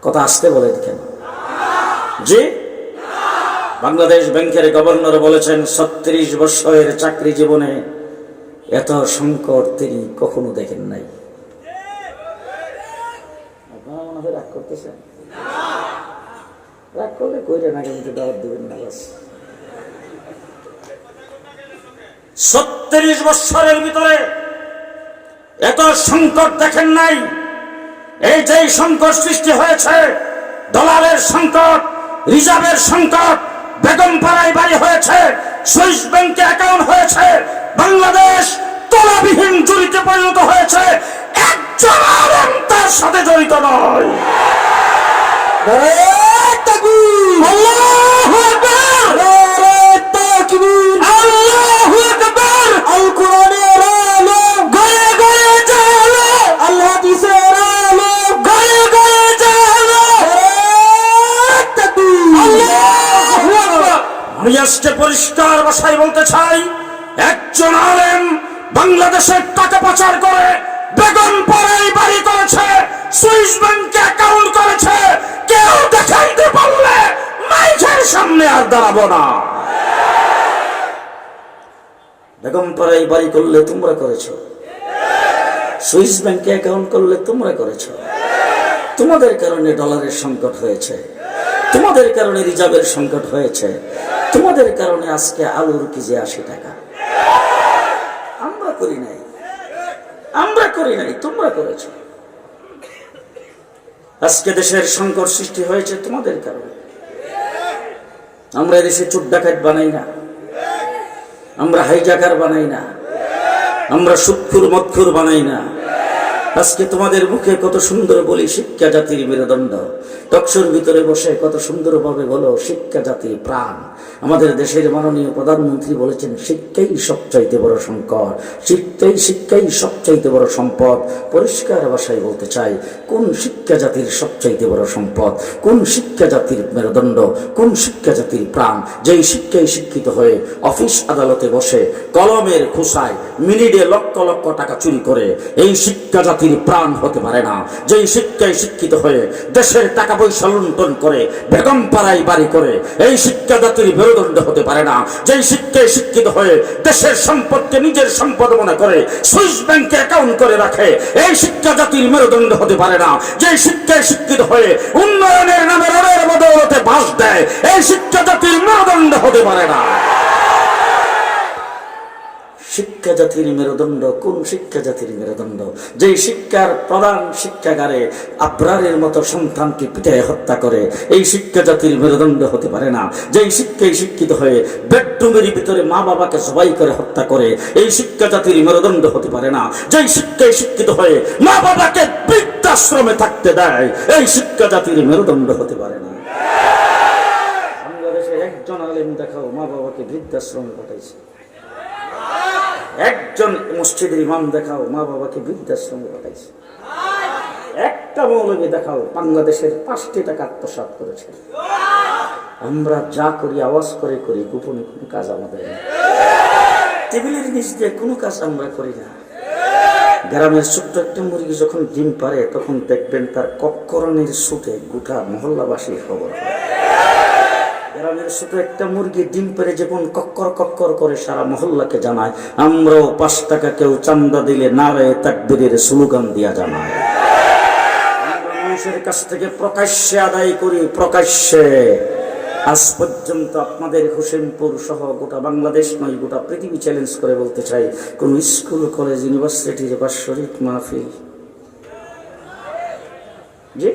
কথা আসতে বলেন কেন? জি, বাংলাদেশ ব্যাংকের গভর্নর বলেছেন ৩৬ বছরের চাকরি জীবনে এত সংকট তিনি কখনো দেখেন নাই। আপনারা মনে হয় রাগ করতেছেন? রাগ করলে কইরে না, কিন্তু দাওয়াত দিবেন না। ৩৬ বছরের ভিতরে এত সংকট দেখেন নাই। এই যে সংকট সৃষ্টি হয়েছে, ডলারের সংকট, রিজার্ভের সংকট, বেগমপাড়ায় বাড়ি হয়েছে, সুইস ব্যাংকে অ্যাকাউন্ট হয়েছে, বাংলাদেশ তলাবিহীন জড়িতে পরিণত হয়েছে, একজন আলেম তার সাথে জড়িত নয়। আল্লাহু আকবার, তাকবীর, আল্লাহু আকবার। আল কোরআনের আলো গয়ে গয়ে জ্বলে, আল্লাহ হাদিসের আলো গয়ে গয়ে জ্বলে, তাকবীর, আল্লাহু আকবার। আমি আজকে পরিষ্কার ভাষায় বলতে চাই, একজন আলেম বাংলাদেশের টাকা পাচার করে বেগমপাড়ায় বাড়ি করেছে, সুইস ব্যাংকে অ্যাকাউন্ট করেছে, কেউ দেখাইতে পারলে মাইকের সামনে আর দাঁড়াবো না। বেগমপাড়ায় বাড়ি করলে তোমরা করেছো, সুইস ব্যাংকে অ্যাকাউন্ট করলে তোমরা করেছো। তোমাদের কারণে ডলারের সংকট হয়েছে, তোমাদের কারণে রিজার্ভের সংকট হয়েছে, তোমাদের কারণে আজকে আলুর কেজি ৮০ টাকা। আমরা করি নাই, আমরা করি নাই, তোমরা করেছো। আজকে দেশের সংকট সৃষ্টি হয়েছে তোমাদের কারণে। আমরা দেশে চোর ডাকাত বানাই না, আমরা হাইজাকার বানাই না, আমরা সুদখোর মদখোর বানাই না। আজকে তোমাদের মুখে কত সুন্দর বলি শিক্ষা জাতির মেরুদণ্ড, টকশোর ভিতরে বসে কত সুন্দরভাবে বলো শিক্ষা জাতির প্রাণ। আমাদের দেশের মাননীয় প্রধানমন্ত্রী বলেছেন শিক্ষাই সবচাইতে বড় সংকট, শিক্ষাই সবচাইতে বড় সম্পদ। পরিষ্কার ভাষায় বলতে চাই, কোন শিক্ষা জাতির সবচাইতে বড় সম্পদ, কোন শিক্ষা জাতির মেরুদণ্ড, কোন শিক্ষা জাতির প্রাণ? যেই শিক্ষায় শিক্ষিত হয়ে অফিস আদালতে বসে কলমের খোসায় মিনিটে লক্ষ লক্ষ টাকা চুরি করে, এই শিক্ষা জাতির প্রাণ হতে পারে না। যেই শিক্ষায় শিক্ষিত হয়ে দেশের টাকা পয়সা লুণ্ঠন করে বেগমপাড়ায় বাড়ি করে, এই শিক্ষা জাতির মেরুদণ্ড হতে পারে না। যেই শিক্ষায় শিক্ষিত হয়ে দেশের সম্পদকে নিজের সম্পদ মনে করে সুইস ব্যাংকে অ্যাকাউন্ট করে রাখে, এই শিক্ষা জাতির মেরুদণ্ড হতে পারে না। যেই শিক্ষায় শিক্ষিত হয়ে উন্নয়নের নামে রোডের বদৌলতে বাস দেয়, এই শিক্ষা জাতির মেরুদণ্ড হতে পারে না। শিক্ষা জাতির মেরুদণ্ড, কোন শিক্ষা জাতির মেরুদণ্ড? যেই শিক্ষার প্রধান শিক্ষাগারে আবরারের মতো সন্তানকে পিটায় হত্যা করে, এই শিক্ষা জাতির মেরুদণ্ড হতে পারে না। যেই শিক্ষায় শিক্ষিত হয়ে বেডরুমের ভিতরে মা বাবাকে জবাই করে হত্যা করে, এই শিক্ষা জাতির মেরুদণ্ড হতে পারে না। যেই শিক্ষায় শিক্ষিত হয়ে মা বাবাকে বৃদ্ধাশ্রমে থাকতে দেয়, এই শিক্ষা জাতির মেরুদণ্ড হতে পারে না। বাংলাদেশে একজন আলেম দেখাও মা বাবাকে বৃদ্ধাশ্রমে পাঠাইছে, একজন মসজিদের ইমাম দেখাও মা বাবাকে বৃদ্ধাশ্রমে পাঠাইছে, একটা মৌলবী দেখাও বাংলাদেশের ৫টি টাকা আত্মসাৎ করেছে। আমরা যা করি আওয়াজ করে করি, গোপনে কোনো কাজ আমাদের নেই, টেবিলের নিচ দিয়ে কোনো কাজ আমরা করি না। গ্রামের ছোট্ট একটা মুরগি যখন ডিম পারে, তখন দেখবেন তার কক্করণের ছুটে গোটা মহল্লাবাসীর খবর হয়। গ্রামের ছোট একটা মুরগি ডিম পেড়ে যখন কক্কর কক্কর করে সারা মহল্লাকে জানায়। আমরাও ৫ টাকা কেউ চান্দা দিলে নারে তাকবীরের স্লোগান দিয়া জানায়। আমরা মানুষের কাছ থেকে প্রকাশ্যে আদায় করি, প্রকাশ্যে। আজ পর্যন্ত আপনাদের হোসেনপুর সহ গোটা বাংলাদেশ নয়, গোটা পৃথিবী চ্যালেঞ্জ করে বলতে চাই, কোন স্কুল কলেজ ইউনিভার্সিটির বাৎসরিক মাহফিল, জি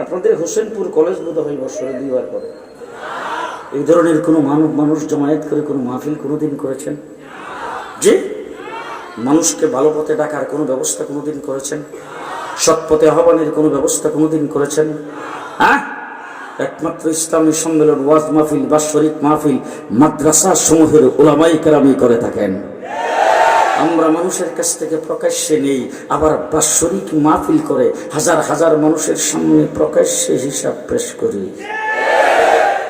আপনাদের হোসেনপুর কলেজ বোধ হয় বছরে 2 বার করে, এই ধরনের কোনো মানুষ জমায়েত করে কোনো মাহফিল কোনোদিন করেছেন? যে মানুষকে ভালো পথে ডাকার কোনো ব্যবস্থা কোনোদিন করেছেন? সৎ পথে আহ্বানের কোনো ব্যবস্থা কোনোদিন করেছেন? হ্যাঁ, একমাত্র ইসলামী সম্মেলন, ওয়াজ মাহফিল, বাৎসরিক মাহফিল মাদ্রাসা সমূহের উলামায়ে কেরামই করে থাকেন। আমরা মানুষের কাছ থেকে প্রকাশ্যে নেই, আবার বাৎসরিক মাহফিল করে হাজার হাজার মানুষের সামনে প্রকাশ্যে হিসাব পেশ করি।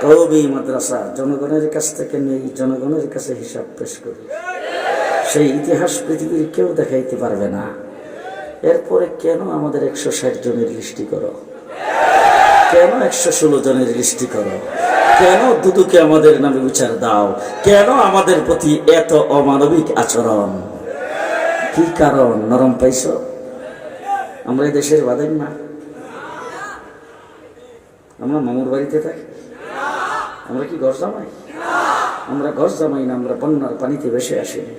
কওমি মাদ্রাসা জনগণের কাছ থেকে নেই, জনগণের কাছে হিসাব পেশ করি। সেই ইতিহাস পৃথিবীর কেউ দেখাইতে পারবে না। এরপরে কেন আমাদের 160 জনের লিস্টি করো? কেন 116 জনের লিস্টি করো? কেন দুদুকে আমাদের নামে বিচার দাও? কেন আমাদের প্রতি এত অমানবিক আচরণ? কি কারণ? নরম পাইছ? আমরা এই দেশের বাদেন না? আমরা মামুর বাড়িতে থাকি? আমরা কি ঘর জামাই? আমরা ঘর জামাই না, আমরা বন্যার পানিতে ভেসে আসিনি।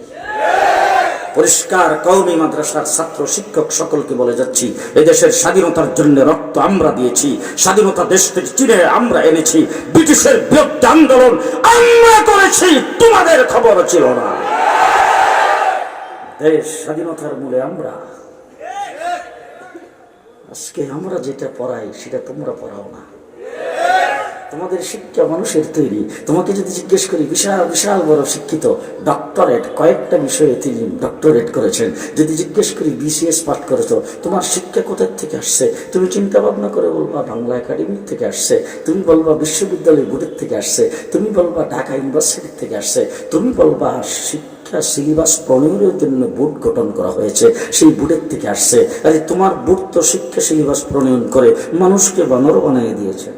পরিষ্কার কওমি মাদ্রাসার ছাত্র শিক্ষক সকলকে বলে যাচ্ছি, এদেশের স্বাধীনতার জন্য রক্ত আমরা দিয়েছি, স্বাধীনতা দেশ থেকে চিনে আমরা এনেছি, ব্রিটিশের বিরুদ্ধে আন্দোলন আমরা করেছি, তোমাদের খবর ছিল না। দেশ স্বাধীনতার মূলে আমরা। আজকে আমরা যেটা পড়াই সেটা তোমরা পড়াও না। তোমাদের শিক্ষা মানুষের তৈরি। তোমাকে যদি জিজ্ঞেস করি, বিশাল বিশাল বড় শিক্ষিত, ডক্টরেট, কয়েকটা বিষয়ে তিনি ডক্টরেট করেছেন, যদি জিজ্ঞেস করি BCS পাঠ করেছো, তোমার শিক্ষা কোথার থেকে আসছে, তুমি চিন্তা ভাবনা করে বলবা বাংলা একাডেমি থেকে আসছে, তুমি বলবা বিশ্ববিদ্যালয় বোর্ডের থেকে আসছে, তুমি বলবা ঢাকা ইউনিভার্সিটি থেকে আসছে, তুমি বলবা শিক্ষা সিলেবাস প্রণয়নের জন্য বোর্ড গঠন করা হয়েছে, সেই বোর্ডের থেকে আসছে। আরে তোমার বোর্ড তো শিক্ষা সিলেবাস প্রণয়ন করে মানুষকে বানর বানিয়ে দিয়েছে।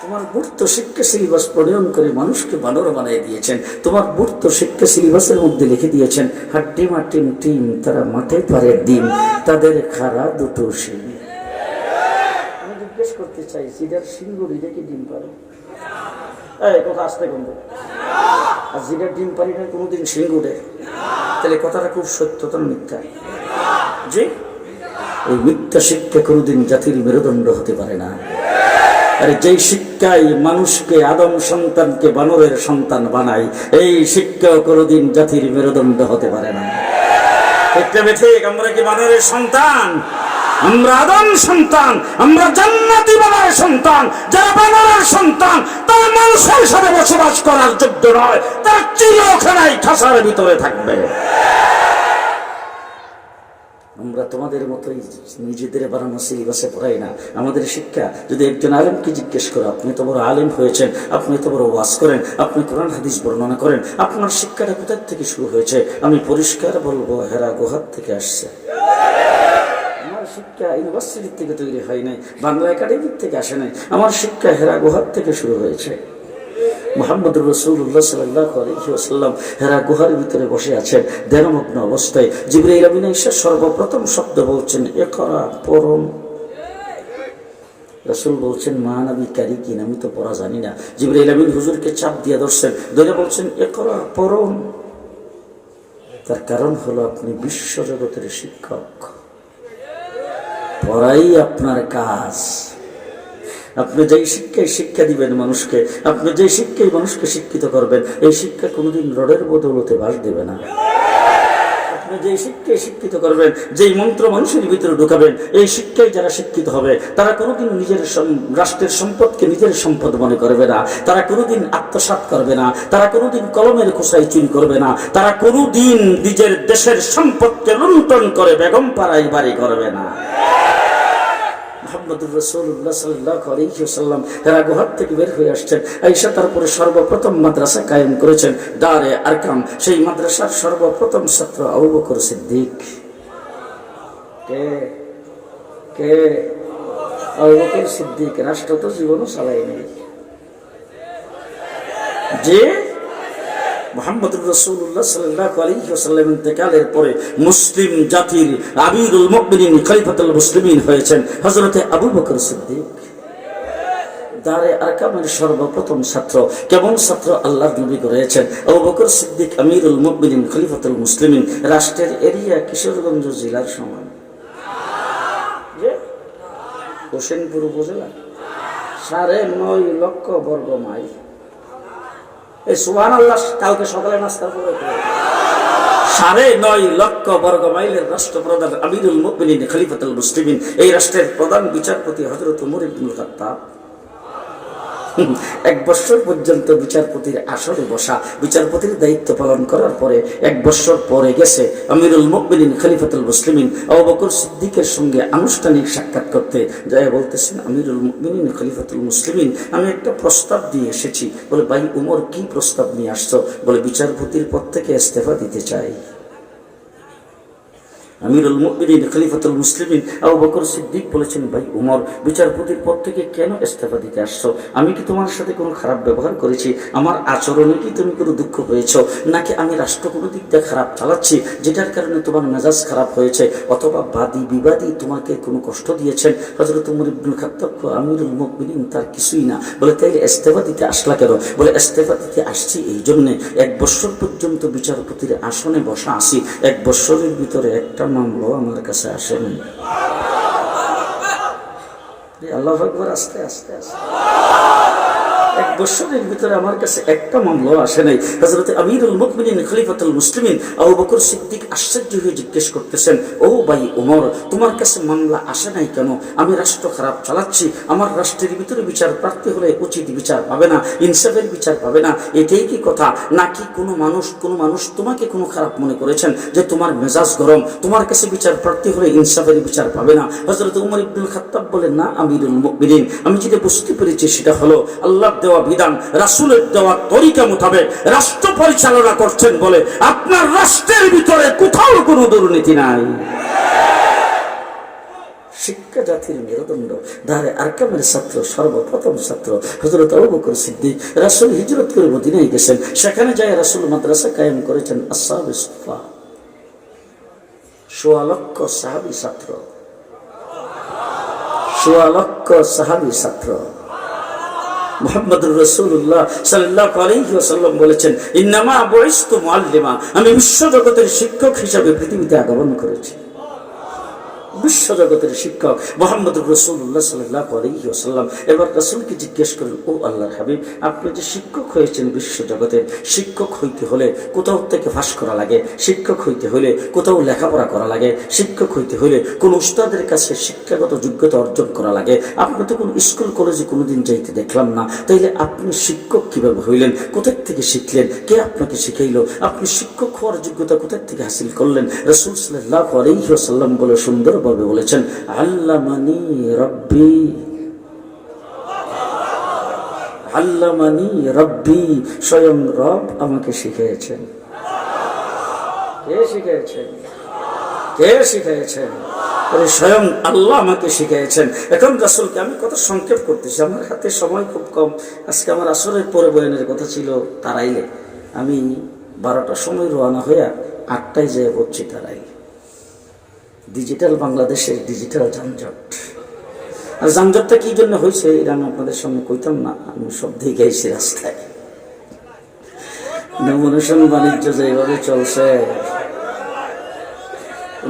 তোমার বুট তো শিক্ষা সিলেবাস প্রণয়ন করে মানুষকে বানর বানিয়ে দিয়েছেন। তোমার বুট তো শিক্ষা সিলেবাসের মধ্যে লিখে দিয়েছেন, হাড্ডি মাটিম টিম, তারা মাঠে পারে ডিম, তাদের খাড়া দুটো শিং। আমি জিজ্ঞেস করতে চাই, জিডার সিংগুড়ি দেখি ডিম পারে? কথা আসতে কমবে। আর জিডার ডিম পারি না কোনোদিন সিং উঠে, তাহলে কথাটা খুব সত্যতা মিথ্যা? জি, এই মিথ্যা শিক্ষা কোনোদিন জাতির মেরুদণ্ড হতে পারে না। আরে যেই শিক্ষায় মানুষকে, আদম সন্তানকে বানরের সন্তান বানায়, এই শিক্ষা কোনোদিন জাতির মেরুদণ্ড হতে পারে না। ঠিক, আমরা কি বানরের সন্তান? আমরা আদম সন্তান, আমরা জান্নাতি বাবার সন্তান। যারা বানরের সন্তান তারা মানুষের সাথে বসবাস করার যোগ্য নয়, তারা চিরখানায় খাসার ভিতরে থাকবে। আমরা তোমাদের মতোই নিজেদের বানানো সিলেবাসে পড়াই না। আমাদের শিক্ষা, যদি একজন আলেমকে জিজ্ঞেস করো, আপনি তো বড় আলেম হয়েছেন, আপনি তো বড় ওয়াজ করেন, আপনি কোরআন হাদিস বর্ণনা করেন, আপনার শিক্ষাটা কোথার থেকে শুরু হয়েছে? আমি পরিষ্কার বলবো, হেরা গুহার থেকে আসছে। আমার শিক্ষা ইউনিভার্সিটি থেকে তৈরি হয় নাই, বাংলা একাডেমির থেকে আসে নাই। আমার শিক্ষা হেরা গুহার থেকে শুরু হয়েছে। মুহাম্মদুর রাসূলুল্লাহ সাল্লাল্লাহু আলাইহি ওয়াসাল্লাম হেরা গুহার ভিতরে বসে আছেন ধ্যানমগ্ন অবস্থায়। জিবরাইল আমিন এসে সর্বপ্রথম শব্দ বলছেন, ইকরা, পড়ুন। রাসূল বলছেন, মা নবী কারি কিন, আমি তো পড়া জানি না। জিবরাইল আমিন হুজুরকে চাপ দিয়ে ধরছেন, ধরে বলছেন, ইকরা, পড়ুন। তার কারণ হলো আপনি বিশ্বজগতের শিক্ষক, পড়াই আপনার কাজ। আপনি যেই শিক্ষায় শিক্ষা দিবেন মানুষকে, আপনি যেই শিক্ষায় মানুষকে শিক্ষিত করবেন, এই শিক্ষা কোনোদিন রডের বদৌলতে বাস দেবে না। আপনি যেই শিক্ষায় শিক্ষিত করবেন, যেই মন্ত্র মানুষের ভিতরে ঢুকাবেন, এই শিক্ষায় যারা শিক্ষিত হবে তারা কোনোদিন নিজের রাষ্ট্রের সম্পদকে নিজের সম্পদ মনে করবে না, তারা কোনোদিন আত্মসাৎ করবে না, তারা কোনোদিন কলমের খোসাই চুরি করবে না, তারা কোনোদিন নিজের দেশের সম্পদকে লুণ্ঠন করে বেগম পাড়ায় বাড়ি করবে না। মুহাম্মদুর রাসূলুল্লাহ সাল্লাল্লাহু আলাইহি ওয়াসাল্লাম হেরা গুহার থেকে বের হয়ে আসছেন। আয়েশা তারপরে সর্বপ্রথম মাদ্রাসা কায়েম করেছেন, দারে আরকাম। সেই মাদ্রাসার সর্বপ্রথম ছাত্র আবু বকর সিদ্দিক। কে? আবু বকর সিদ্দিক। রাষ্ট্র তো জীবনও চালায়নি। যে মুহাম্মদুর রাসূলুল্লাহ সাল্লাল্লাহু আলাইহি ওয়াসাল্লাম ইন্তেকালের পরে মুসলিম জাতির আমিরুল মুমিনিন, খলিফাতুল মুসলিমিন হয়েছেন হযরতে আবু বকর সিদ্দিক। দারে আরকামের সর্বপ্রথম ছাত্র, কেমন ছাত্র আল্লাহর নবী করেছেন আবু বকর সিদ্দিক, আমিরুল মুমিনিন, খলিফাতুল মুসলিমিন। রাষ্ট্রের এরিয়া কিশোরগঞ্জ জেলার সমান। হোসেনপুর উপজেলা 9.5 লক্ষ বর্গ মাইল। এই সুবহানাল্লাহ কালকে সকালে নাস্তা করে 9.5 লক্ষ বর্গ মাইলের রাষ্ট্রপ্রধান আমিরুল মুমিনিন, খলিফাতুল মুসলিমিন। এই রাষ্ট্রের প্রধান বিচারপতি হযরত ওমর ইবনুল খাত্তাব। 1 বছর পর্যন্ত বিচারপতির আসরে বসা, বিচারপতির দায়িত্ব পালন করার পরে 1 বছর পরে গেছে আমিরুল মুমিনিন, খলিফাতুল মুসলিমিন আবু বকর সিদ্দিকের সঙ্গে আনুষ্ঠানিক সাক্ষাৎ করতে যায় বলতেছেন, আমিরুল মুমিনিন, খলিফাতুল মুসলিমিন, আমি একটা প্রস্তাব দিয়ে এসেছি। বলে, ভাই উমর, কি প্রস্তাব নিয়ে আসছো? বলে, বিচারপতির পদ থেকে ইস্তেফা দিতে চাই। আমিরুল মুমিনিন খলিফাতুল মুসলিমিন আবু বকর সিদ্দিক বলেছেন, ভাই উমর, বিচারপতির পদ থেকে কেন ইস্তফা দিতে আসছো? আমি কি তোমার সাথে কোনো খারাপ ব্যবহার করেছি? আমার আচরণে কি তুমি কোনো দুঃখ পেয়েছো? নাকি আমি রাষ্ট্র কোনো দিক দিয়ে খারাপ চালাচ্ছি যেটার কারণে তোমার মেজাজ খারাপ হয়েছে? অথবা বাদী বিবাদী তোমাকে কোনো কষ্ট দিয়েছেন? হযরত উমর ইবনুল খাত্তাব আমিরুল মুমিনিন তার কিছুই না। বলে তাইলে ইস্তফা দিতে আসলা কেন? বলে ইস্তফা দিতে আসছি এই জন্যে, 1 বছর পর্যন্ত বিচারপতির আসনে বসা আছি, 1 বছরের ভিতরে একটা মামলাও আমার কাছে আসেনি। আল্লাহু আকবার, আস্তে আস্তে আস্তে। 1 বছরের ভিতরে আমার কাছে একটা মামলাও আসে নাই। হযরত আমিরুল মুমিনিন খলিফাতুল মুসলিমিন আবু বকর সিদ্দিক আশ্চর্য হয়ে জিজ্ঞেস করতেছেন, ও ভাই ওমর, তোমার কাছে মামলা আসে নাই কেন? আমি রাষ্ট্র খারাপ চালাচ্ছি, আমার রাষ্ট্রের ভিতরে বিচার প্রার্থী হলে উচিত বিচার পাবে না, ইনসাফের বিচার পাবে না, এটাই কি কথা? নাকি কোনো মানুষ তোমাকে কোনো খারাপ মনে করেছেন যে তোমার মেজাজ গরম, তোমার কাছে বিচার প্রার্থী হলে ইনসাফের বিচার পাবে না? হযরত উমর ইবনুল খাত্তাব বলেন, না আমিরুল মুমিনিন, আমি যেটা বুঝতে পেরেছি সেটা হলো আল্লাহ দেওয়া বিধান, রাসূলের দেওয়া তরিকা মোতাবেক রাষ্ট্র পরিচালনা করছেন বলে আপনার রাষ্ট্রের ভিতরে কোথাও কোনো দুর্নীতি নাই। শিক্ষা জাতির মেরুদণ্ড, দারে আরকামের ছাত্র, সর্বপ্রথম ছাত্র হযরত আবু বকর সিদ্দিক। রাসূল হিজরত করে মদিনায় গেছেন, সেখানে যায় রাসূল মাদ্রাসা কায়েম করেছেন। আসহাবে সুফা, ১৬ লক্ষ সাহাবী ছাত্র, ১৬ লক্ষ সাহাবী ছাত্র। মুহাম্মদুর রাসূলুল্লাহ সাল্লাল্লাহু আলাইহি ওয়াসাল্লাম বলেছেন, ইন্নামা বুইসতু মুআল্লিমা, আমি বিশ্ব জগতের শিক্ষক হিসেবে পৃথিবীতে আগমন করেছি। বিশ্বজগতের শিক্ষক মুহাম্মদুর রাসূলুল্লাহ সাল্লাল্লাহু আলাইহি ওয়াসাল্লাম। এবার রাসূলকে জিজ্ঞেস করেন, ও আল্লাহর হাবিব, আপনি যে শিক্ষক হয়েছেন বিশ্বজগতের, শিক্ষক হইতে হলে কোথাও থেকে পাস করা লাগে, শিক্ষক হইতে হলে কোথাও লেখাপড়া করা লাগে, শিক্ষক হইতে হলে কোন উস্তাদের কাছে শিক্ষাগত যোগ্যতা অর্জন করা লাগে। আপনি তো কোনো স্কুল কলেজে কোনোদিন যাইতে দেখলাম না, তাইলে আপনি শিক্ষক কিভাবে হইলেন? কোথায় থেকে শিখলেন? কে আপনাকে শিখাইলো? আপনি শিক্ষক হওয়ার যোগ্যতা কোথায় থেকে হাসিল করলেন? রাসূল সাল্লাল্লাহু আলাইহি ওয়াসাল্লাম বলে সুন্দর বলেছেন, আল্লামানি রব্বি, আল্লামানি রব্বি, স্বয়ং রব আমাকে শিখিয়েছেন। কে শিখিয়েছেন? কে শিখিয়েছেন? স্বয়ং আল্লাহ আমাকে শিখিয়েছেন। এখন রাসূলকে আমি কথা সংক্ষেপ করতেছি, আমার হাতে সময় খুব কম। আজকে আমার আসরের পরে বয়ানের কথা ছিল তারাইলে, আমি 12টার সময় রওনা হইয়া 8টায় যেয়ে পড়ছি তারাইলে। ডিজিটাল বাংলাদেশের ডিজিটাল যানজট, আর যানজটটা কি জন্য হয়েছে এটা আমি আপনাদের সামনে কইতাম না, আমি সব দিকে গেছি রাস্তায়। নবনুষণ বাণিজ্য যেভাবে চলছে,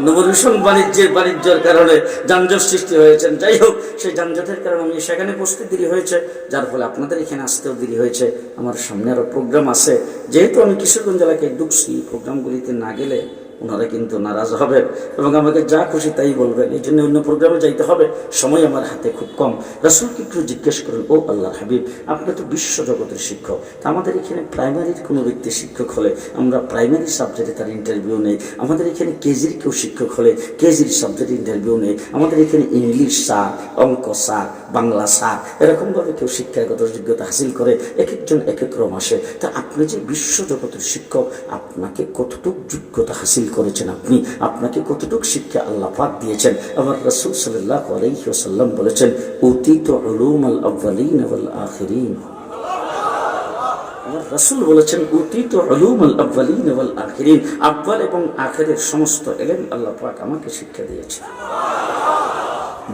নবনুষণ বাণিজ্যের কারণে যানজট সৃষ্টি হয়েছে। যাই হোক, সেই যানজটের কারণে আমি সেখানে পৌঁছতে দেরি হয়েছে, যার ফলে আপনাদের এখানে আসতেও দেরি হয়েছে। আমার সামনে আরো প্রোগ্রাম আছে, যেহেতু আমি কিশোরগঞ্জ এলাকায় ঢুকছি, প্রোগ্রামগুলিতে না গেলে ওনারা কিন্তু নারাজ হবেন এবং আমাকে যা খুশি তাই বলবেন, এই জন্য অন্য প্রোগ্রামে যাইতে হবে, সময় আমার হাতে খুব কম। রাসূলকে একটু জিজ্ঞেস করেন, ও আল্লাহর হাবিব, আপনি তো বিশ্ব জগতের শিক্ষক, তা আমাদের এখানে প্রাইমারির কোনো ব্যক্তি শিক্ষক হলে আমরা প্রাইমারি সাবজেক্টে তার ইন্টারভিউ নেই, আমাদের এখানে কেজির কেউ শিক্ষক হলে কেজির সাবজেক্টে ইন্টারভিউ নেই, আমাদের এখানে ইংলিশ স্যার, অঙ্ক স্যার, বাংলা স্যার, এরকমভাবে কেউ শিক্ষাগত যোগ্যতা হাসিল করে, এক একজন এক এক রকম আসে। তা আপনি যে বিশ্ব জগতের শিক্ষক, আপনাকে কতটুকু যোগ্যতা হাসিল করেছেন? আপনাকে কতটুকু শিক্ষা আল্লাহ পাক দিয়েছেন? আমার রাসূল সাল্লাল্লাহু আলাইহি ওয়াসাল্লাম বলেছেন, উতীতু উলুমাল আউয়ালিন ওয়াল আখিরিন। আমার রাসূল বলেছেন, উতীতু উলুমাল আউয়ালিন ওয়াল আখিরিন, আউয়াল এবং আখিরের সমস্ত ইলম আল্লাহ পাক আমাকে শিক্ষা দিয়েছেন।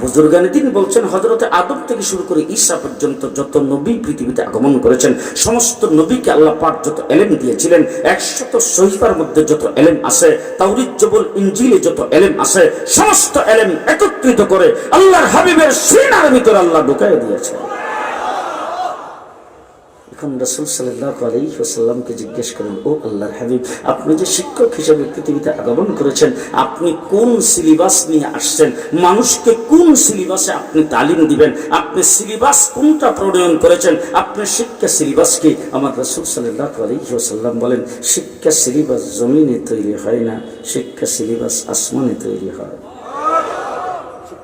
বুজুর্গানে দিন বলছেন, হযরতে আদম থেকে শুরু করে ঈসা পর্যন্ত যত নবী পৃথিবীতে আগমন করেছেন, সমস্ত নবীকে আল্লাহ পাক যত ইলম দিয়েছিলেন, 100 সহিফার মধ্যে যত ইলম আছে, তাওরীত জবুর ইনজিলে যত ইলম আছে, সমস্ত ইলম একত্রিত করে আল্লাহর হাবিবের সিনার ভিতরে আল্লাহ ঢুকায় দিয়েছেন। এখন রাসূল সাল্লাল্লাহু আলাইহি ওয়াসাল্লামকে জিজ্ঞেস করেন, ও আল্লাহর হাবিব, আপনি যে শিক্ষক হিসেবে পৃথিবীতে আগমন করেছেন, আপনি কোন সিলেবাস নিয়ে আসছেন? মানুষকে কোন সিলেবাসে আপনি তালিম দিবেন? আপনি সিলেবাস কোনটা প্রণয়ন করেছেন? আপনার শিক্ষা সিলেবাস কি? আমার রাসূল সাল্লাল্লাহু আলাইহি ওয়াসাল্লাম বলেন, শিক্ষা সিলেবাস জমিনে তৈরি হয় না, শিক্ষা সিলেবাস আসমানে তৈরি হয়।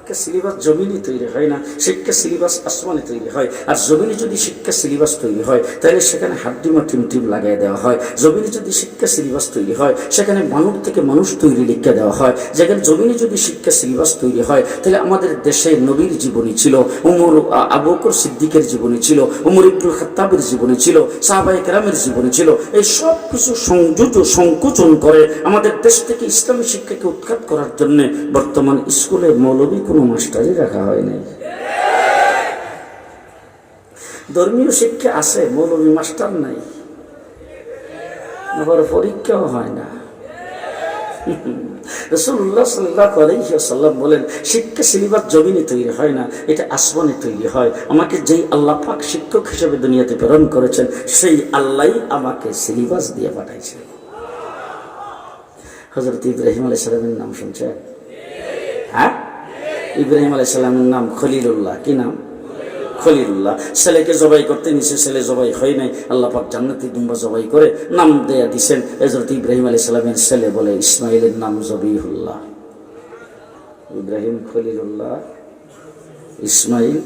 শিক্ষা সিলেবাস জমিনে তৈরি হয় না, শিক্ষা সিলেবাস আসমানে তৈরি হয়। আর জমিনে যদি শিক্ষা সিলেবাস তৈরি হয় তাহলে সেখানে হাড্ডিমা টিম লাগাই দেওয়া হয়। জমিনে যদি শিক্ষা সিলেবাস তৈরি হয় সেখানে মানুষ থেকে মানুষ তৈরি লিখে দেওয়া হয়। যেখানে জমিনে যদি শিক্ষা সিলেবাস তৈরি হয় তাহলে আমাদের দেশে নবীর জীবনী ছিল, উমর আবু বকর সিদ্দিকের জীবনী ছিল, উমর ইবনুল খাত্তাবের জীবনী ছিল, সাহাবায়ে কেরামের জীবনী ছিল। এই সব কিছু সংকোচন করে আমাদের দেশ থেকে ইসলামী শিক্ষাকে উৎখাত করার জন্য বর্তমান স্কুলে মৌলবী কোনো মাস্টারই রাখা হয় নাই। ধর্মীয় শিক্ষা আছে, মৌলবী মাস্টার নাই, আবার পরীক্ষাও হয় না। রাসূলুল্লাহ সাল্লাল্লাহু আলাইহি ওয়াসাল্লাম বলেন, শিক্ষা সিলেবাস জমিনে তৈরি হয় না, এটা আসমানে তৈরি হয়। আমাকে যেই আল্লাহ পাক শিক্ষক হিসেবে দুনিয়াতে প্রেরণ করেছেন সেই আল্লাহই আমাকে সিলেবাস দিয়ে পাঠাইছেন। হযরত ইব্রাহিম আলাইহিস সালামের নাম শুনছেন? হ্যাঁ, ইব্রাহিম আলাইহিস সালামের নাম খলিলুল্লাহ। কি নাম? খলিলুল্লাহ। ছেলেকে জবাই করতে নিছে, ছেলে জবাই হয় নাই, আল্লাহ পাক জান্নাতি দুম্বা জবাই করে নাম দেয়া দিছেন হযরত ইব্রাহিম আলাইহিস সালামের ছেলে বলে ইসমাইলের নাম জবিহুল্লাহ। ইব্রাহিম খলিলুল্লাহ, ইসমাইল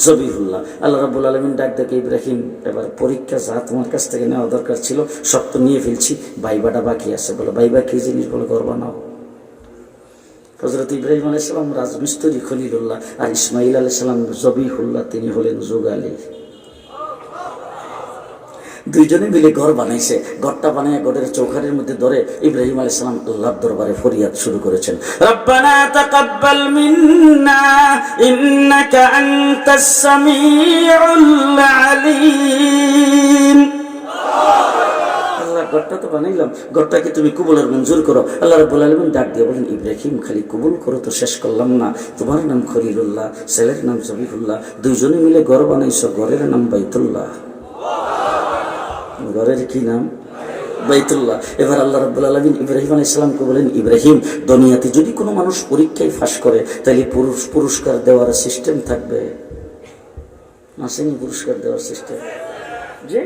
জবিহুল্লাহ। আল্লাহ রাব্বুল আলামিন ডাক দেখে, ইব্রাহিম এবার পরীক্ষা যা তোমার কাছ থেকে নেওয়া দরকার ছিল সব তো নিয়ে ফেলছি, ভাইবাটা বাকি আছে। বলে ভাইবা কি জিনিস? বলে ঘর বানাও। হযরত ইব্রাহিম আলাইহিস সালাম রাজমিস্ত্রি খলিলুল্লাহ, আর ইসমাইল আলাইহিস সালাম জবিহুল্লাহ, তিনি হলেন যুগালী। দুইজনে মিলে ঘর বানাইছে। ঘরটা বানায় ঘরের চৌখারের মধ্যে ধরে ইব্রাহিম আলাইহিস সালাম আল্লাহর দরবারে ফরিয়াদ শুরু করেছেন, রব্বানা তাকাব্বাল মিন্না ইন্নাকা আনতাস সামিউল আলিম। ঘরটা তো বানাইলাম, ঘরটাকে তুমি কবুলের মঞ্জুর করো। আল্লাহ রাব্বুল আলামিন ডাক দিয়ে বলেন, ইব্রাহিম খালি কবুল করো তো শেষ করলাম না, তোমার নাম খলিলুল্লাহ, ছেলের নাম জবিহুল্লাহ, দুইজনে মিলে ঘর বানাইছো, ঘরের নাম বাইতুল্লাহ। ঘরের কি নাম? বাইতুল্লাহ। এবার আল্লাহ রাব্বুল আলামিন ইব্রাহিম আলাইহিস সালামকে বলেন, ইব্রাহিম দুনিয়াতে যদি কোনো মানুষ পরীক্ষায় ফাঁস করে তাহলে পুরস্কার দেওয়ার সিস্টেম থাকবে। আসেনি পুরস্কার দেওয়ার সিস্টেম? যে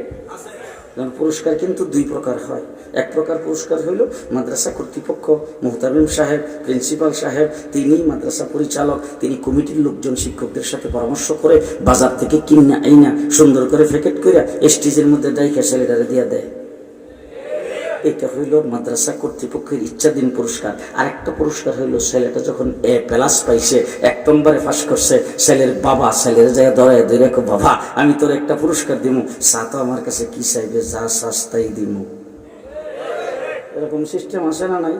পুরস্কার কিন্তু দুই প্রকার হয়। এক প্রকার পুরস্কার হইল মাদ্রাসা কর্তৃপক্ষ, মুহতামিম সাহেব, প্রিন্সিপাল সাহেব, তিনি মাদ্রাসা পরিচালক, তিনি কমিটির লোকজন শিক্ষকদের সাথে পরামর্শ করে বাজার থেকে কিনে আইনা সুন্দর করে প্যাকেট করে স্টেজের মধ্যে ডাইকা ছেলেটারে দিয়া দেয়। এটা হইল মাদ্রাসা কর্তৃপক্ষের ইচ্ছাধীন পুরস্কার। আরেকটা পুরস্কার হইল ছেলেটা যখন A+ পাইছে, 1 নম্বরে পাস করছে, ছেলের বাবা ছেলের জায়গায় ধরে ধরে, বাবা আমি তোর একটা পুরস্কার দিমু, চা তো আমার কাছে কি চাইবে, যা সস্তাই দিমু। এরকম সিস্টেম আছে না নাই?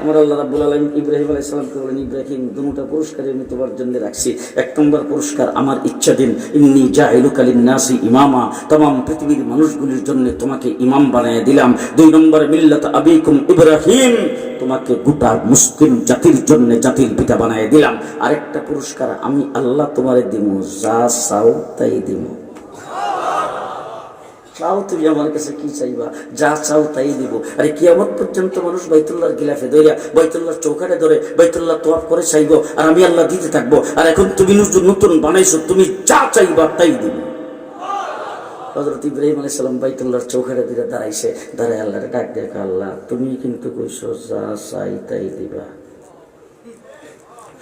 আমার আল্লাহ রাব্বুল আলামিন ইব্রাহিম আলাইহিস সালামকে বলেন, ইব্রাহিম দুটো পুরস্কার আমি তোমার জন্য রাখছি। 1 নম্বর পুরস্কার আমার ইচ্ছাধীন, ইন্নী জাইলুকা লিন-নাসি ইমামা, तमाम পৃথিবীর মানুষগুলোর জন্য তোমাকে ইমাম বানিয়ে দিলাম। 2 নম্বর মিল্লাত আবিকুম ইব্রাহিম, তোমাকে গোটা মুসলিম জাতির জন্য জাতির পিতা বানিয়ে দিলাম। আরেকটা পুরস্কার আমি আল্লাহ তোমারে দিমু, যা চাও তাই দিমু। চাও তুমি আমার কাছে কি চাইবা, যা চাও তাই দিব। আরে কিয়ামত পর্যন্ত মানুষ বাইতুল্লাহর গিলাফে ধরে, বাইতুল্লাহর চৌকাটে ধরে, বাইতুল্লাহ তোয়াফ করে চাইবো, আর আমি আল্লাহ দিতে থাকবো। আর এখন তুমি নতুন বানাইছো, তুমি যা চাইবা তাই দিব। হযরত ইব্রাহিম আলাইহিস সালাম বাইতুল্লাহর চৌকাটে ধরে দাঁড়াইছে, দাঁড়ায় আল্লাহরে ডাক দেখো, আল্লাহ তুমি কিন্তু কইছো যা চাই তাই দিবা,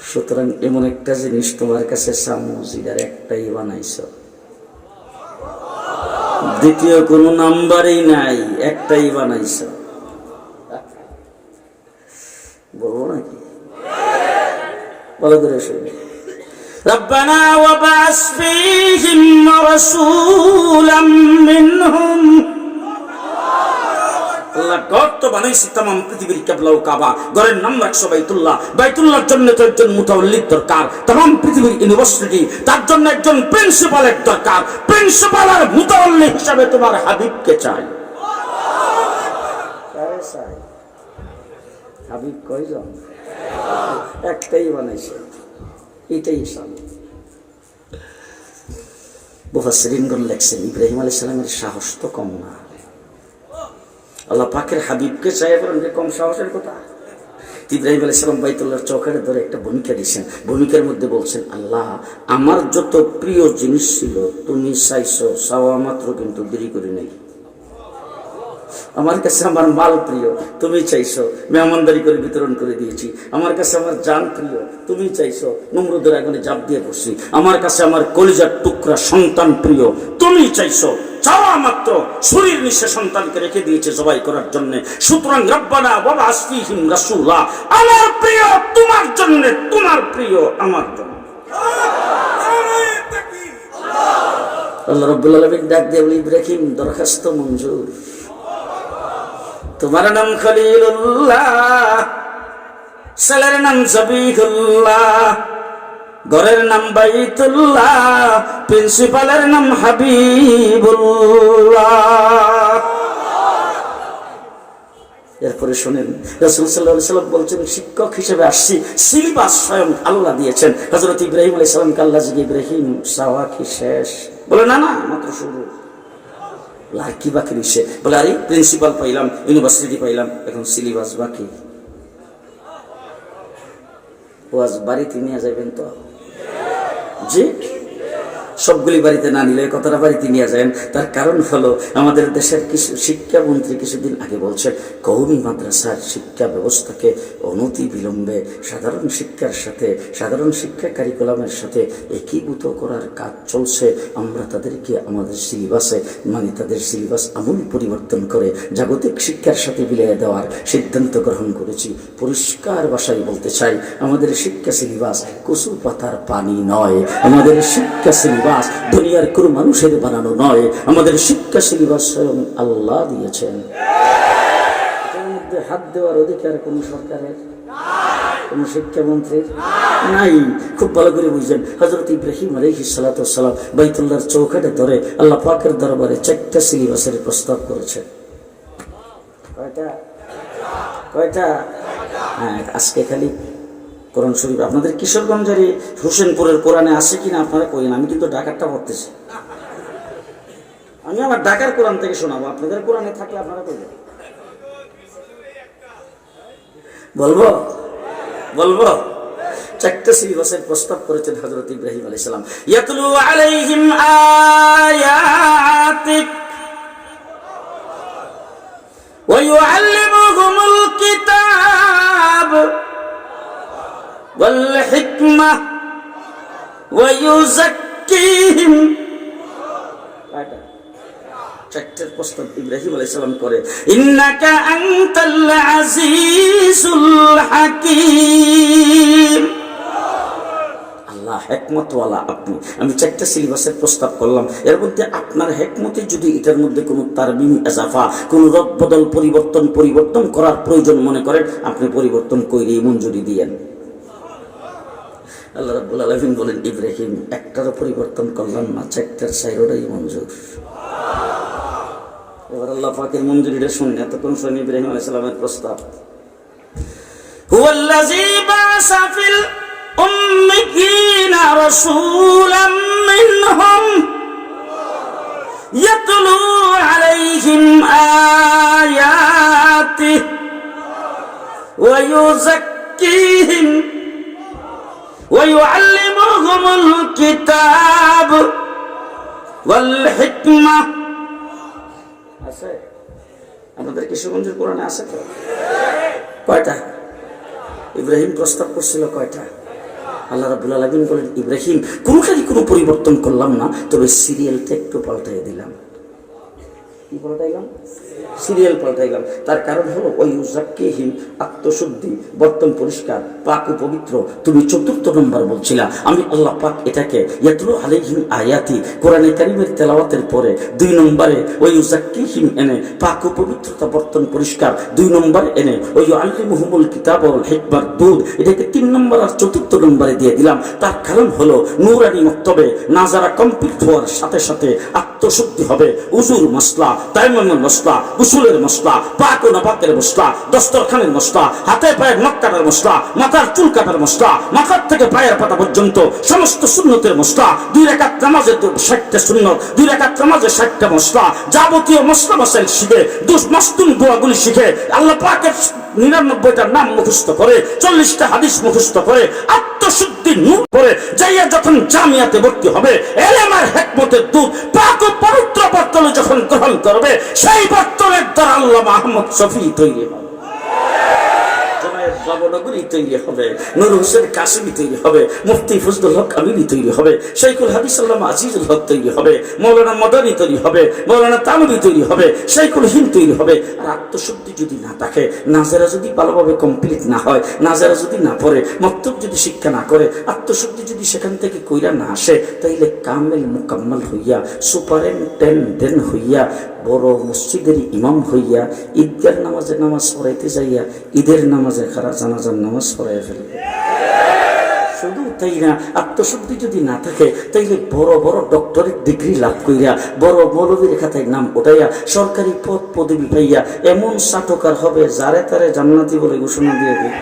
সুতরাং এমন একটা জিনিস তোমার কাছে সামুজিদার একটাই বানাইছো, দ্বিতীয় কোন নাম্বারই নাই, একটাই বানাইছ। বলবো নাকি? ভালো করে শুনি। রব্বানা ওয়াবাস ফীহিম রাসূলাম মিনহুম। আল্লাহ ঘর তো বানাইছে तमाम পৃথিবীর কিবলা ও কাবা, ঘরের নাম রাখছো বাইতুল্লাহ। বাইতুল্লাহর জন্য তো একজন মুতাওয়াল্লিদ দরকার, तमाम পৃথিবীর ইউনিভার্সিটি তার জন্য একজন প্রিন্সিপালের দরকার। প্রিন্সিপাল আর মুতাওয়াল্লি হিসাবে তোমার হাবিবকে চাই। কারে চাই? হাবিব কয়জন? একটাই বানাইছে, এটাই সামনে। মুফাসসিরিনগণ লেখছেন, ইব্রাহিম আলাইহিস সালামের সাহস তো কম না। আল্লাহ পাকের হাবিবকে চাই বলেন যে কম সাহসের কথা? ইব্রাহিম আলাইহিস সালাম বাইতুল্লাহর চৌকাটে ধরে একটা ভূমিকা দিয়েছেন। ভূমিকার মধ্যে বলছেন, আল্লাহ আমার যত প্রিয় জিনিস ছিল তুমি চাইছো, চাওয়া মাত্র কিন্তু দেরি করি নাই। আমার কাছে আমার মাল প্রিয়, তুমি চাইছো, মেহমানদারি করে বিতরণ করে দিয়েছি। আমার কাছে আমার জান প্রিয়, তুমি চাইছো, নমরুদের আগুনে জাপ দিয়ে বসছি। আমার কাছে আমার কলিজার টুকরা সন্তান প্রিয়, তুমি চাইছো। চাওয়া মাত্র শরীর নিঃশে সন্তানকে রেখে দিয়েছে জবাই করার জন্য। সুতরাং রব্বানা ওয়াবআস ফীহিম রাসূলা, আমার প্রিয় তোমার জন্য, তোমার প্রিয় আমার জন্য। আল্লাহ রাব্বুল আলামিন ডাক দিয়ে বলে, ইব্রাহিম দরখাস্ত মঞ্জুর। তোমার নাম খলিলুল্লাহ, ছেলের নাম জবিহুল্লাহ, ঘরের নাম বাইতুল্লাহ, প্রিন্সিপালের নাম হাবিবুল্লাহ। এরপরে শোনেন, রাসূল সাল্লাল্লাহু আলাইহি ওয়াসাল্লাম বলছেন, শিক্ষক হিসেবে আসছি, সিলেবাস স্বয়ং আল্লাহ দিয়েছেন। হযরত ইব্রাহিম আলাইহিস সালামকে আল্লাহ জিজ্ঞেস, ইব্রাহিম চাওয়া কি শেষ? বলে না না, মাত্র শুরু। আর কি বাকি রয়েছে? বলে আরে প্রিন্সিপাল পাইলাম, ইউনিভার্সিটি পাইলাম, এখন সিলেবাস বাকি। ওয়াজ বাড়িতে নিয়ে যাবেন তো? জি, সবগুলি বাড়িতে না নিলে কথাটা বাড়িতে নিয়ে যান। তার কারণ হলো, আমাদের দেশের কিছু শিক্ষামন্ত্রী কিছুদিন আগে বলছে, কওমি মাদ্রাসার শিক্ষা ব্যবস্থাকে অনতি বিলম্বে সাধারণ শিক্ষার সাথে, সাধারণ শিক্ষা কারিকুলামের সাথে একীভূত করার কাজ চলছে। আমরা তাদেরকে আমাদের সিলেবাসে, মানে তাদের সিলেবাস আমূল পরিবর্তন করে জাগতিক শিক্ষার সাথে মিলিয়ে দেওয়ার সিদ্ধান্ত গ্রহণ করেছি। পরিষ্কার ভাষায় বলতে চাই, আমাদের শিক্ষা সিলেবাস কচু পাতার পানি নয়। আমাদের শিক্ষা সিলেবাস দুনিয়ার কোন মানুষের বানানো নয়। আমাদের শিক্ষা সিলেবাস স্বয়ং আল্লাহ দিয়েছেন। এটার মধ্যে হাত দেওয়ার অধিকার কোন সরকারের, কোন শিক্ষামন্ত্রীর নাই। খুব ভালো করে বুঝলেন, হযরত ইব্রাহিম আলাইহিস সালাতু ওয়াস সালাম বাইতুল্লাহর চৌকাঠে ধরে আল্লাহ পাকের দরবারে 4টা সিলেবাসের প্রস্তাব করেছেন। কয়টা? হ্যাঁ, আজকে খালি কোরআন শরীফ আপনাদের কিশোরগঞ্জের হোসেনপুরের কোরআনে আছে কিনা আপনারা কইন। আমি কিন্তু ঢাকারটা পড়তেছি, আমি আমার ঢাকার কোরআন থেকে শোনাবো। আপনাদের কোরআনে থাকলে আপনারা কইবেন। বলবো বলবো 4টা সিলেবাসের প্রস্তাব করেছেন হযরত ইব্রাহিম আলাইহিস সালাম। ইয়াতলু আলাইহিম আয়াতিক ওয়া ইউআল্লিমুহুমুল কিতাব ওয়াল হিকমাহ ওয়া ইউযাক্কিহিম। 4টার প্রস্তাব ইব্রাহিম আলাইহিস সালাম করে। ইন্নাকা আনতাল আজিজুল হাকীম। আল্লাহ হিকমতওয়ালা আপনি। আমি 4টা সিলেবাসের প্রস্তাব করলাম, এর মধ্যে আপনার হিকমতে যদি এটার মধ্যে কোনো তারবিম ইজাফা, কোনো রদবদল, পরিবর্তন করার প্রয়োজন মনে করেন, আপনি পরিবর্তন করে মঞ্জুরি দিয়েন। আল্লাহ রাব্বুল আলামিন বলেন, ইব্রাহিম একটারও পরিবর্তন করলাম না, 4টার 4টাই মঞ্জুর। এবার আল্লাহ পাকের মঞ্জুরিটা শুনুন। এতক্ষণ শুনি ইব্রাহিম আলাইহিস সালামের প্রস্তাব। হুয়াল্লাযী বা'সা ফিল উম্মিয়িনা রাসূলাম মিনহুম ইয়াতলু আলাইহিম আয়াতিহি ওয়া ইউযাক্কিহিম ওয়া ইউআল্লিমুহুমুল কিতাব ওয়াল হিকমাহ। আছে আমাদের কিশোরগঞ্জের কোরআনে আছে তো? কয়টা? ইব্রাহিম প্রস্তাব করছিল কয়টা? আল্লাহ রাব্বুল আলামিন বলেন, ইব্রাহিম কোনো পরিবর্তন করলাম না, তবে সিরিয়ালটা একটু পাল্টাই দিলাম। কি পাল্টাইলাম? সিরিয়াল পাল্টাইলাম। তার কারণ হলো, ওই ইউযাক্কিহিম, আত্মশুদ্ধি, বর্তন পরিষ্কার, পাক ও পবিত্র। তুমি 4র্থ নম্বর বলছিলা, আমি আল্লাহ পাক এটাকে ইয়াতলু আলাইহিম আয়াতি, কোরআনে কারীমের তেলাওয়াতের পরে 2 নম্বরে ওই ইউযাক্কিহিম এনে পাক ও পবিত্রতা, বর্তন পরিষ্কার 2 নম্বর এনে ওই ইউআল্লিমুহুমুল কিতাব ওয়াল হিকমাহ দুধ, এটাকে 3 নম্বর আর 4র্থ নম্বরে দিয়ে দিলাম। তার কারণ হলো, নূরানি মক্তবে নাজারা কমপ্লিট হওয়ার সাথে সাথে আত্মশুদ্ধি হবে। উজুর মশলা, তায়াম্মুমের মশলা, গোসলের মশলা, পাক ও নাপাকের মশলা, দস্তরখানের মশলা, হাতে পায়ের নখ কাটার মশলা, মাথার চুল কাটার মশলা, মাথার থেকে পায়ের পাতা পর্যন্ত সমস্ত সুন্নতের মশলা, 2 রাকাত নামাজের 60টা সুন্নত, 2 রাকাত নামাজের 60টা মশলা, যাবতীয় মশলা মাসাইল শিখে, মস্তুন দোয়াগুলি শিখে, আল্লাহ পাকের 99টা নাম মুখস্থ করে, 40টা হাদিস মুখস্থ করে, আত্মশুদ্ধি নূর করে যাইয়া যখন জামিয়াতে ভর্তি হবে, এলেম আর হিকমতের দুধ, পাক ও পবিত্র বোতল যখন গ্রহণ করবে, সেই বোতলের দ্বারা আল্লামা আহমদ শফী তৈরি হবে, নবনগরী তৈরি হবে, নূর হোসেন কাসিমি তৈরি হবে, মুফতি ফজলুল হক আমিনী তৈরি হবে, শাইখুল হাদিস আল্লামা আজিজুল হক তৈরি হবে, মৌলানা মাদানী তৈরি হবে, মৌলানা তানভী তৈরি হবে, শাইখুল হিন্দ তৈরি হবে। আর আত্মশুদ্ধি যদি না থাকে, নাজারা যদি ভালোভাবে কমপ্লিট না হয়, নাজারা যদি না পড়ে, মক্তব যদি শিক্ষা না করে, আত্মশুদ্ধি যদি সেখান থেকে কইরা না আসে, তাইলে কামেল মুকাম্মাল হইয়া, সুপারিনটেন্ডেন্ট হইয়া, বড় মসজিদের ইমাম হইয়া, ঈদগার নামাজে নামাজ পড়াইতে যাইয়া ঈদের নামাজে খারা জানাজার নামাজ পড়াইয়া ফেলবে। শুধু তাই না, আত্মশুদ্ধি যদি না থাকে, তাইলে বড় বড় ডক্টরেট ডিগ্রি লাভ কইরা, বড় মৌলবীর খাতায় নাম ওঠাইয়া, সরকারি পদ পদবি পাইয়া এমন চাটকার হবে, যারে তারে জান্নাতি বলে ঘোষণা দিয়ে দেবে।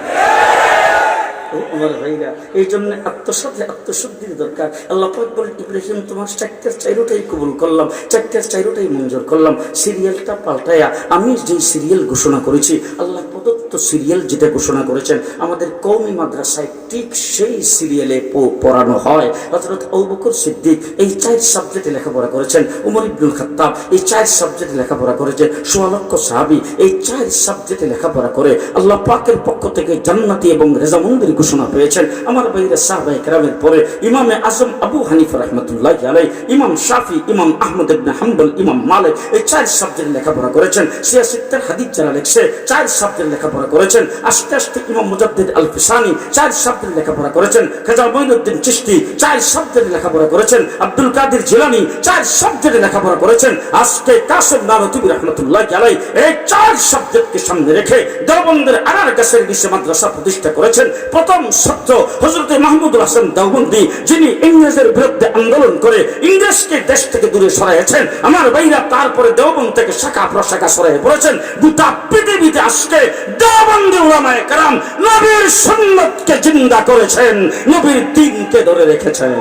আমার ভাইরা, এই জন্য আত্মশুদ্ধির দরকার। আল্লাহ পাক বলেন, ইব্রাহিম তোমার চারটার চাইরোটাই কবুল করলাম, চারটার চাইরোটাই মঞ্জুর করলাম। সিরিয়ালটা পাল্টায়া আমি যেই সিরিয়াল ঘোষণা করেছি, আল্লাহ প্রদত্ত সিরিয়াল যেটা ঘোষণা করেছেন, আমাদের কওমি মাদ্রাসায় ঠিক সেই সিরিয়ালে পড়ানো হয়। হযরত আবু বকর সিদ্দিক এই 4 সাবজেক্টে লেখাপড়া করেছেন, উমর ইবনুল খাত্তাব এই 4 সাবজেক্টে লেখাপড়া করেছেন, 16 লক্ষ সাহাবী এই 4 সাবজেক্টে লেখাপড়া করে আল্লাহ পাকের পক্ষ থেকে জান্নাতি এবং রেজামন্দির ঘোষণা পেয়েছেন। আমার ভাইরা, সাহাবায়ে কেরামের পরে ইমামে আজম আবু হানিফা রাহমাতুল্লাহি আলাইহি, ইমাম শাফি, ইমাম আহমদ ইবনে হাম্বল, ইমাম মালিক এই 4 সাবজেক্টে লেখাপড়া করেছেন। সিয়াসিত্তার হাদিস যারা লেখছে 4 সাবজেক্টে লেখাপড়া করেছেন। আস্তে আস্তে ইমাম মুজাদ্দিদ আল ফিসানি 4 সাবজেক্টে লেখাপড়া করেছেন। খাজা মঈনুদ্দিন চিশতি 4 সাবজেক্টে লেখাপড়া করেছেন। আব্দুল কাদের জিলানী 4 সাবজেক্টে লেখাপড়া করেছেন। আজকে কাসেম নানতুবি রাহমাতুল্লাহি আলাইহি এই 4 সাবজেক্টকে সামনে রেখে দেওবন্দের আনার গাছের নিচে মাদ্রাসা প্রতিষ্ঠা করেছেন। প্রথম ছাত্র হযরত মাহমুদুল হাসান দেওবন্দি, যিনি ইংরেজের বিরুদ্ধে আন্দোলন করে ইংরেজকে দেশ থেকে দূরে সরাইয়েছেন। আমার ভাইরা, তারপরে দেওবন্দ থেকে শাখা প্রশাখা সরাইয়ে পড়েছেন। গোটা পৃথিবীতে আজকে দেওবন্দি উলামায়ে কেরাম নবীর সুন্নতকে জিন্দা করেছেন, নবীর দ্বীনকে ধরে রেখেছেন।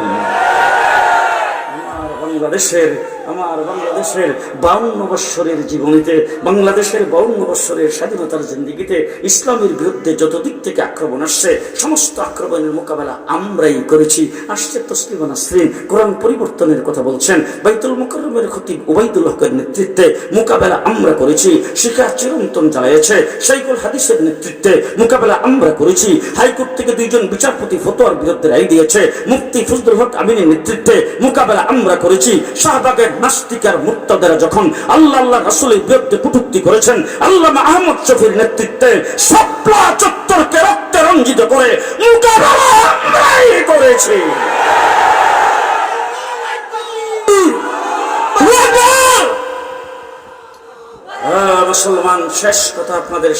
আমার বাংলাদেশের 52 বৎসরের জীবনীতে, বাংলাদেশের 52 বৎসরের স্বাধীনতার জিন্দেগিতে ইসলামের বিরুদ্ধে যত দিক থেকে আক্রমণ আসছে, সমস্ত আক্রমণের মোকাবেলা আমরাই করেছি। আসছে তসলিমা নাসরিন কোরআন পরিবর্তনের কথা বলছেন, বাইতুল মুকাররমের খতিব উবাইদুল হকের নেতৃত্বে মোকাবেলা আমরা করেছি। শিখা চিরন্তন চালিয়েছে শাইখুল হাদিসের নেতৃত্বে মোকাবেলা আমরা করেছি। হাইকোর্ট থেকে 2 জন বিচারপতি ফতোয়ার বিরুদ্ধে রায় দিয়েছে, মুফতি ফজলুল হক আমিনের নেতৃত্বে মোকাবেলা আমরা করেছি। শাহবাগের নাস্তিকার মুর্তাদেরা যখন আল্লাহ রাসূলের বিরুদ্ধে কটূক্তি করেছেন, আল্লামা আহমদ শফীর নেতৃত্বে শাপলা চত্বরকে রক্তে রঞ্জিত করে মোকাবেলা আমরাই করেছি। মুসলমান, শেষ কথা আপনাদের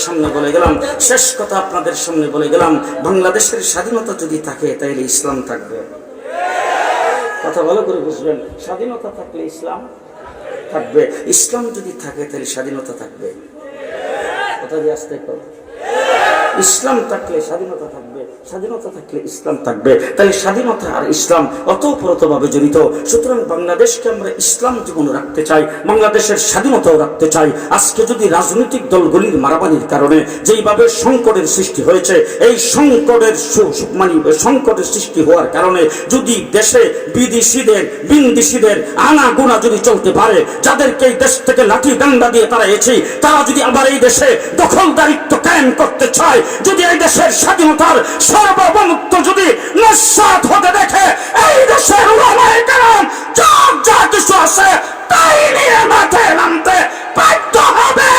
সামনে বলে গেলাম, বাংলাদেশের স্বাধীনতা যদি থাকে তাহলে ইসলাম থাকবে। কথা ভালো করে বুঝবেন, স্বাধীনতা থাকলে ইসলাম থাকবে, ইসলাম যদি থাকে তাহলে স্বাধীনতা থাকবে। কথা দিয়ে আসতে কর, ইসলাম থাকলে স্বাধীনতা থাকবে, স্বাধীনতা থাকলে ইসলাম থাকবে। তাই স্বাধীনতা আর ইসলাম অতঃপ্রতভাবে জড়িত। সুতরাং বাংলাদেশকে আমরা ইসলাম জীবন রাখতে চাই, বাংলাদেশের স্বাধীনতাও রাখতে চাই। আজকে যদি রাজনৈতিক দলগুলির মারামারির কারণে যেইভাবে সংকটের সৃষ্টি হয়েছে, এই সংকটের সৃষ্টি হওয়ার কারণে যদি দেশে বিদেশিদের আনাগোনা যদি চলতে পারে, যাদেরকে এই দেশ থেকে লাঠি ডান্ডা দিয়ে তাড়িয়েছি, তারা যদি আবার এই দেশে দখলদারিত্ব কায়েম করতে চায়, যদি এই দেশের স্বাধীনতার সার্বভৌমত্ব যদি নস্যাৎ হতে দেখে, এই দেশের উলামায়ে কেরাম যা কিছু আছে তাই নিয়ে মাঠে নামতে বাধ্য হবে।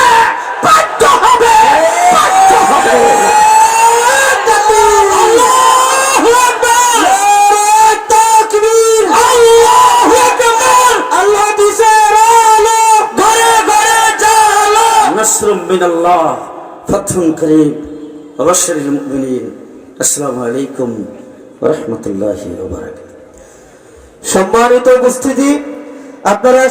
নাসরুম মিনাল্লাহ, ফাতহুন করিব, ওয়াবাশশিরিল মুমিনিন। আসসালামু আলাইকুম ওয়া রাহমাতুল্লাহি ওয়া বারাকাতুহু। সম্মানিত উপস্থিতি, আপনারা